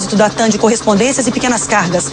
depósito da TAM de correspondências e pequenas cargas.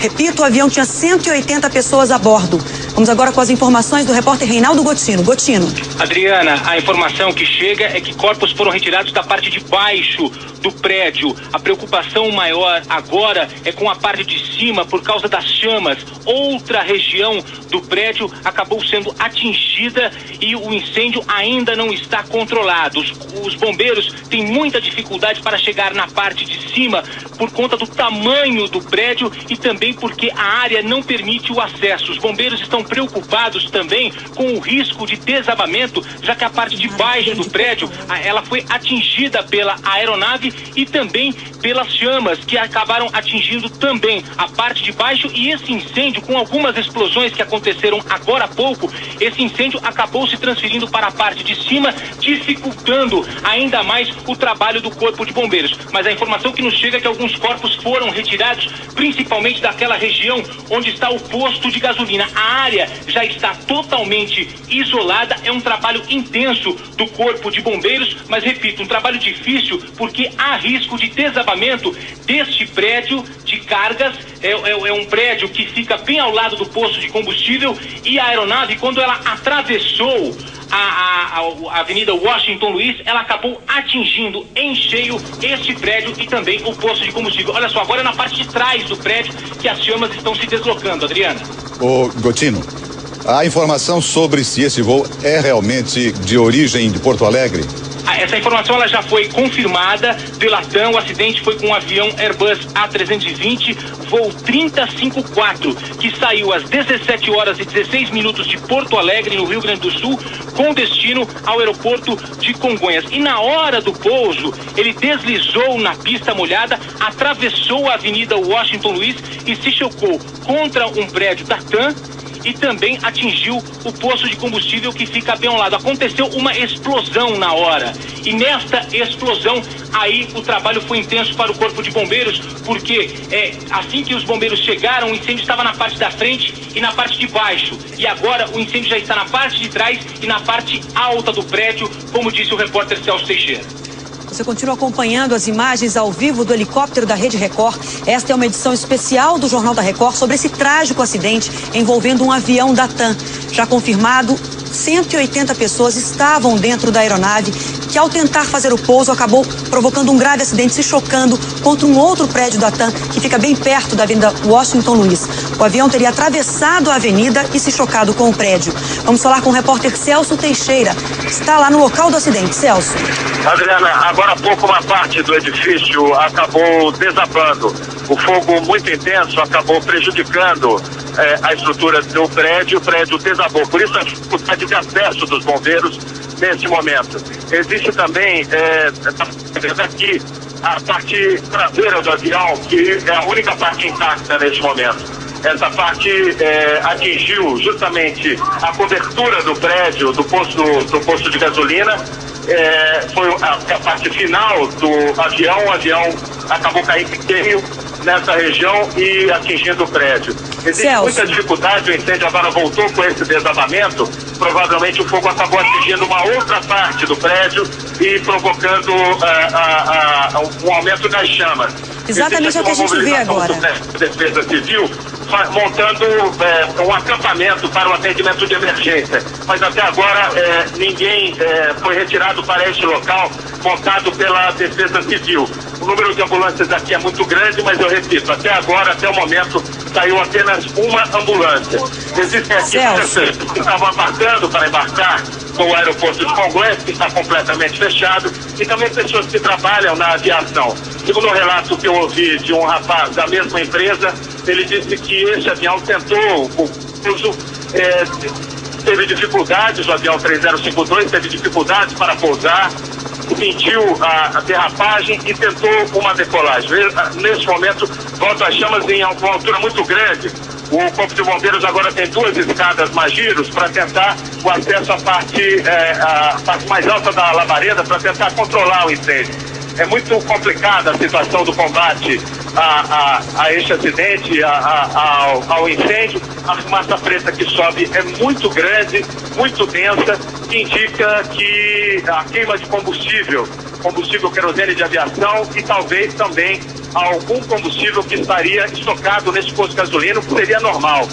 Repito, o avião tinha 180 pessoas a bordo. Vamos agora com as informações do repórter Reinaldo Gotino. Gotino. Adriana, a informação que chega é que corpos foram retirados da parte de baixo do prédio. A preocupação maior agora é com a parte de cima por causa das chamas. Outra região do prédio acabou sendo atingida e o incêndio ainda não está controlado. Os bombeiros têm muita dificuldade para chegar na parte de cima por conta do tamanho do prédio e também porque a área não permite o acesso. Os bombeiros estão preocupados também com o risco de desabamento, já que a parte de baixo do prédio, ela foi atingida pela aeronave e também pelas chamas que acabaram atingindo também a parte de baixo, e esse incêndio, com algumas explosões que aconteceram agora há pouco, esse incêndio acabou se transferindo para a parte de cima, dificultando ainda mais o trabalho do Corpo de Bombeiros. Mas a informação que nos chega é que alguns corpos foram retirados, principalmente daquela região onde está o posto de gasolina. A área já está totalmente isolada, é um trabalho intenso do Corpo de Bombeiros, mas repito, um trabalho difícil porque há risco de desabamento deste prédio de cargas. É um prédio que fica bem ao lado do posto de combustível, e a aeronave, quando ela atravessou a Avenida Washington Luiz, ela acabou atingindo em cheio este prédio e também o posto de combustível. Olha só, agora é na parte de trás do prédio que as chamas estão se deslocando, Adriana. Ô, Gotino, a informação sobre se esse voo é realmente de origem de Porto Alegre? Essa informação ela já foi confirmada pela TAM. O acidente foi com um avião Airbus A320, voo 3054, que saiu às 17 horas e 16 minutos de Porto Alegre, no Rio Grande do Sul, com destino ao aeroporto de Congonhas. E na hora do pouso, ele deslizou na pista molhada, atravessou a Avenida Washington Luiz e se chocou contra um prédio da TAM e também atingiu o posto de combustível que fica bem ao lado. Aconteceu uma explosão na hora, e nesta explosão aí o trabalho foi intenso para o Corpo de Bombeiros, porque assim que os bombeiros chegaram, o incêndio estava na parte da frente e na parte de baixo, e agora o incêndio já está na parte de trás e na parte alta do prédio, como disse o repórter Celso Teixeira. Você continua acompanhando as imagens ao vivo do helicóptero da Rede Record. Esta é uma edição especial do Jornal da Record sobre esse trágico acidente envolvendo um avião da TAM. Já confirmado, 180 pessoas estavam dentro da aeronave, que ao tentar fazer o pouso acabou provocando um grave acidente, se chocando contra um outro prédio da TAM, que fica bem perto da Avenida Washington Luiz. O avião teria atravessado a avenida e se chocado com o prédio. Vamos falar com o repórter Celso Teixeira. Está lá no local do acidente. Celso. Adriana, agora há pouco uma parte do edifício acabou desabando. O fogo muito intenso acabou prejudicando a estrutura do prédio. O prédio desabou. Por isso a dificuldade de acesso dos bombeiros nesse momento. Existe também aqui a parte traseira do avião, que é a única parte intacta nesse momento. Essa parte atingiu justamente a cobertura do prédio, do posto de gasolina. Foi a parte final do avião. O avião acabou caindo inteiro nessa região e atingindo o prédio. Existe muita dificuldade, o incêndio agora voltou com esse desabamento. Provavelmente o fogo acabou atingindo uma outra parte do prédio e provocando um aumento das chamas. Exatamente o que a gente vê agora. Defesa Civil montando um acampamento para o atendimento de emergência. Mas até agora ninguém foi retirado para este local montado pela Defesa Civil. O número de ambulâncias aqui é muito grande, mas eu repito, até agora, até o momento, saiu apenas uma ambulância. Existem aqui pessoas que estavam aguardando para embarcar no aeroporto de Congonhas, que está completamente fechado, e também pessoas que trabalham na aviação. Segundo o relato que eu ouvi de um rapaz da mesma empresa, ele disse que esse avião tentou o pouso, teve dificuldades, o avião 3052 teve dificuldades para pousar, sentiu a derrapagem e tentou uma decolagem. Nesse momento, volta as chamas em uma altura muito grande. O Corpo de Bombeiros agora tem 2 escadas Magiros para tentar o acesso à parte mais alta da labareda para tentar controlar o incêndio. É muito complicada a situação do combate a este acidente, ao incêndio. A fumaça preta que sobe é muito grande, muito densa, que indica que a queima de combustível combustível querosene de aviação e talvez também algum combustível que estaria estocado nesse posto de gasolina, que seria normal.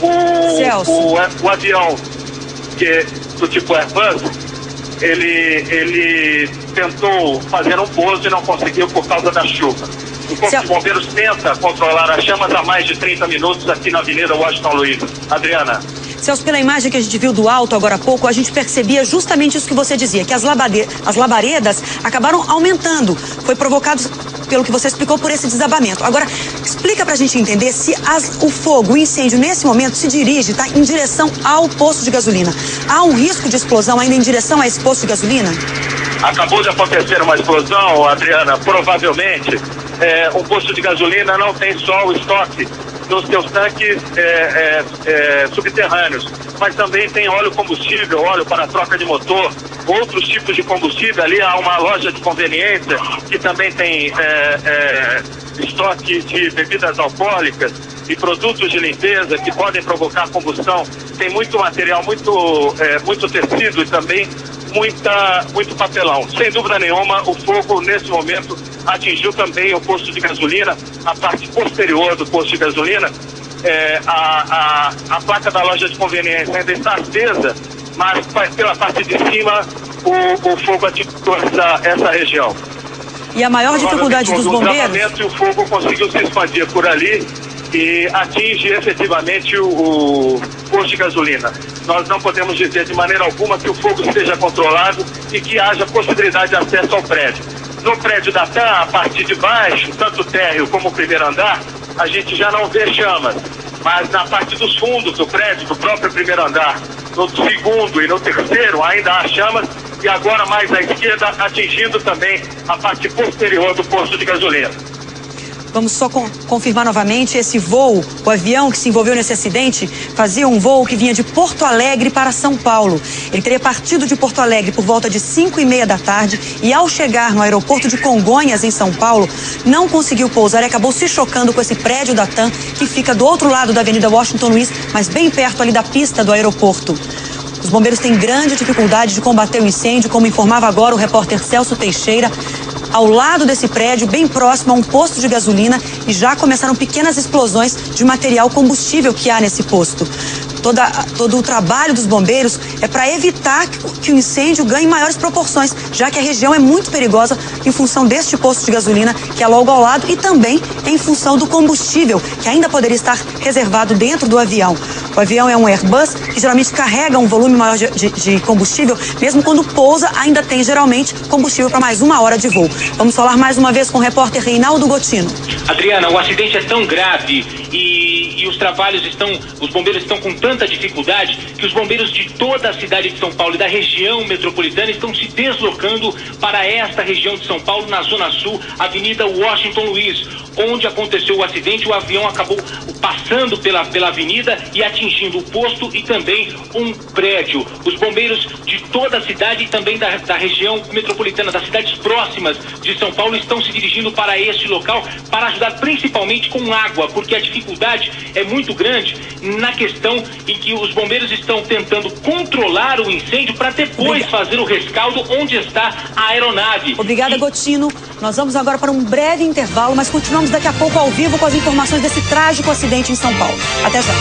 O avião do tipo Airbus, ele tentou fazer um pouso e não conseguiu por causa da chuva. O Corpo de Bombeiros tenta controlar as chamas há mais de 30 minutos aqui na Avenida Washington Luiz. Adriana. Celso, pela imagem que a gente viu do alto agora há pouco, a gente percebia justamente isso que você dizia, que as labaredas acabaram aumentando. Foi provocado, pelo que você explicou, por esse desabamento. Agora, explica pra gente entender se o fogo, o incêndio, nesse momento, se dirige, tá, em direção ao posto de gasolina. Há um risco de explosão ainda em direção a esse posto de gasolina? Acabou de acontecer uma explosão, Adriana. Provavelmente, um posto de gasolina não tem só o estoque nos seus tanques subterrâneos, mas também tem óleo combustível, óleo para troca de motor, outros tipos de combustível. Ali há uma loja de conveniência que também tem estoque de bebidas alcoólicas e produtos de limpeza que podem provocar combustão. Tem muito material, muito tecido e também muito papelão. Sem dúvida nenhuma, o fogo nesse momento atingiu também o posto de gasolina, a parte posterior do posto de gasolina. A placa da loja de conveniência ainda está acesa, mas pela parte de cima o fogo atingiu essa região. E a maior dificuldade dos bombeiros? O fogo conseguiu se expandir por ali e atinge efetivamente o posto de gasolina. Nós não podemos dizer de maneira alguma que o fogo esteja controlado e que haja possibilidade de acesso ao prédio. No prédio da TAM, a partir de baixo, tanto o térreo como o primeiro andar, a gente já não vê chamas. Mas na parte dos fundos do prédio, do próprio primeiro andar, no segundo e no terceiro, ainda há chamas. E agora mais à esquerda, atingindo também a parte posterior do posto de gasolina. Vamos só confirmar novamente, esse voo, o avião que se envolveu nesse acidente, fazia um voo que vinha de Porto Alegre para São Paulo. Ele teria partido de Porto Alegre por volta de 5h30 da tarde e ao chegar no aeroporto de Congonhas, em São Paulo, não conseguiu pousar e acabou se chocando com esse prédio da TAM, que fica do outro lado da Avenida Washington Luiz, mas bem perto ali da pista do aeroporto. Os bombeiros têm grande dificuldade de combater o incêndio, como informava agora o repórter Celso Teixeira. Ao lado desse prédio, bem próximo a um posto de gasolina, e já começaram pequenas explosões de material combustível que há nesse posto. Todo o trabalho dos bombeiros é para evitar que o incêndio ganhe maiores proporções, já que a região é muito perigosa em função deste posto de gasolina que é logo ao lado e também em função do combustível, que ainda poderia estar reservado dentro do avião. O avião é um Airbus que geralmente carrega um volume maior de combustível, mesmo quando pousa, ainda tem geralmente combustível para mais 1 hora de voo. Vamos falar mais uma vez com o repórter Reinaldo Gotino. Adriana, o acidente é tão grave e os bombeiros estão com tanta dificuldade que os bombeiros de toda a cidade de São Paulo e da região metropolitana estão se deslocando para esta região de São Paulo, na Zona Sul, Avenida Washington Luiz, onde aconteceu o acidente. O avião acabou passando pela avenida e atingindo o posto e também um prédio. Os bombeiros de toda a cidade e também da região metropolitana, das cidades próximas de São Paulo, estão se dirigindo para este local para ajudar principalmente com água, porque a dificuldade é muito grande na questão em que os bombeiros estão tentando controlar o incêndio para depois fazer o rescaldo onde está a aeronave. Obrigada, Gotino. Nós vamos agora para um breve intervalo, mas continuamos daqui a pouco ao vivo com as informações desse trágico acidente em São Paulo. Até já.